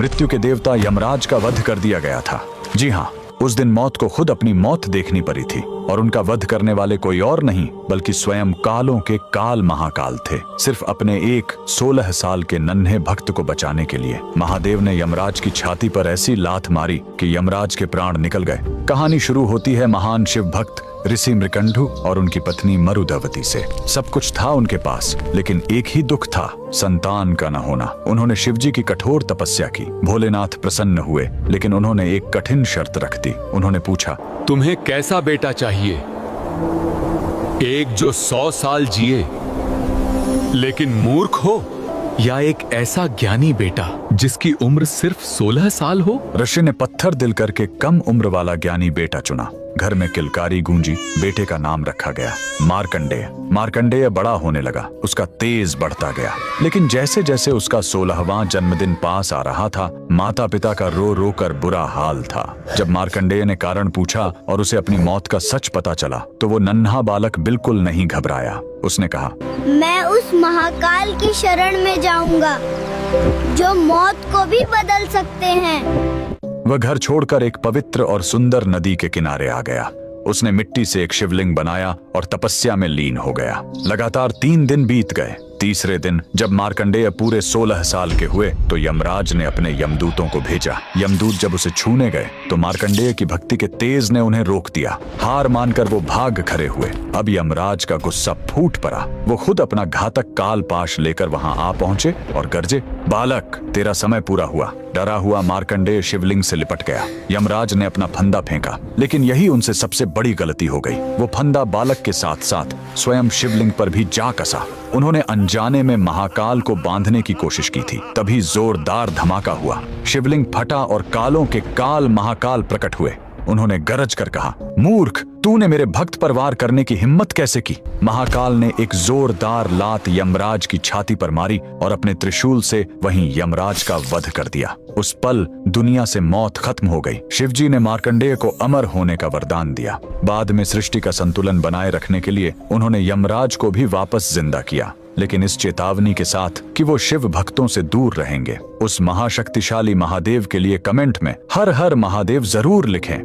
मृत्यु के देवता यमराज का वध कर दिया गया था। जी हाँ, उस दिन मौत को खुद अपनी मौत देखनी पड़ी थी और उनका वध करने वाले कोई और नहीं बल्कि स्वयं कालों के काल महाकाल थे। सिर्फ अपने एक 16 साल के नन्हे भक्त को बचाने के लिए महादेव ने यमराज की छाती पर ऐसी लात मारी कि यमराज के प्राण निकल गए। कहानी शुरू होती है महान शिव भक्त ऋषि मृकंडू और उनकी पत्नी मरुदवती से। सब कुछ था उनके पास, लेकिन एक ही दुख था, संतान का न होना। उन्होंने शिवजी की कठोर तपस्या की। भोलेनाथ प्रसन्न हुए, लेकिन उन्होंने एक कठिन शर्त रख दी। उन्होंने पूछा, तुम्हें कैसा बेटा चाहिए? एक जो 100 साल जिए लेकिन मूर्ख हो, या एक ऐसा ज्ञानी बेटा जिसकी उम्र सिर्फ 16 साल हो? ऋषि ने पत्थर दिल करके कम उम्र वाला ज्ञानी बेटा चुना। घर में किलकारी गूंजी। बेटे का नाम रखा गया मार्कंडेय। मार्कंडेय बड़ा होने लगा, उसका तेज बढ़ता गया। लेकिन जैसे जैसे उसका 16वां जन्मदिन पास आ रहा था, माता पिता का रो रो कर बुरा हाल था। जब मार्कंडेय ने कारण पूछा और उसे अपनी मौत का सच पता चला, तो वो नन्हा बालक बिल्कुल नहीं घबराया। उसने कहा, मैं उस महाकाल की शरण में जाऊंगा जो मौत को भी बदल सकते हैं। वह घर छोड़कर एक पवित्र और सुंदर नदी के किनारे आ गया। उसने मिट्टी से एक शिवलिंग बनाया और तपस्या में लीन हो गया। लगातार 3 दिन बीत गए। तीसरे दिन जब मार्कंडेय पूरे 16 साल के हुए तो यमराज ने अपने यमदूतों को भेजा। यमदूत जब उसे छूने गए तो मार्कंडेय की भक्ति के तेज ने उन्हें रोक दिया। हार मानकर वो भाग खड़े हुए। अब यमराज का गुस्सा फूट पड़ा। वो खुद अपना घातक काल पाश लेकर वहां आ पहुंचे और गरजे, बालक, तेरा समय पूरा हुआ। डरा हुआ मार्कंडेय शिवलिंग से लिपट गया। यमराज ने अपना फंदा फेंका, लेकिन यही उनसे सबसे बड़ी गलती हो गई। वो फंदा बालक के साथ साथ स्वयं शिवलिंग पर भी जा कसा। उन्होंने अनजाने में महाकाल को बांधने की कोशिश की थी। तभी जोरदार धमाका हुआ। शिवलिंग फटा और कालों के काल महाकाल प्रकट हुए। उन्होंने गरज कर कहा, मूर्ख, तूने मेरे भक्त पर वार करने की हिम्मत कैसे की? महाकाल ने एक जोरदार लात यमराज की छाती पर मारी और अपने त्रिशूल से वहीं यमराज का वध कर दिया। उस पल दुनिया से मौत खत्म हो गई। शिवजी ने मार्कंडेय को अमर होने का वरदान दिया। बाद में सृष्टि का संतुलन बनाए रखने के लिए उन्होंने यमराज को भी वापस जिंदा किया, लेकिन इस चेतावनी के साथ कि वो शिव भक्तों से दूर रहेंगे। उस महाशक्तिशाली महादेव के लिए कमेंट में हर हर महादेव जरूर लिखें।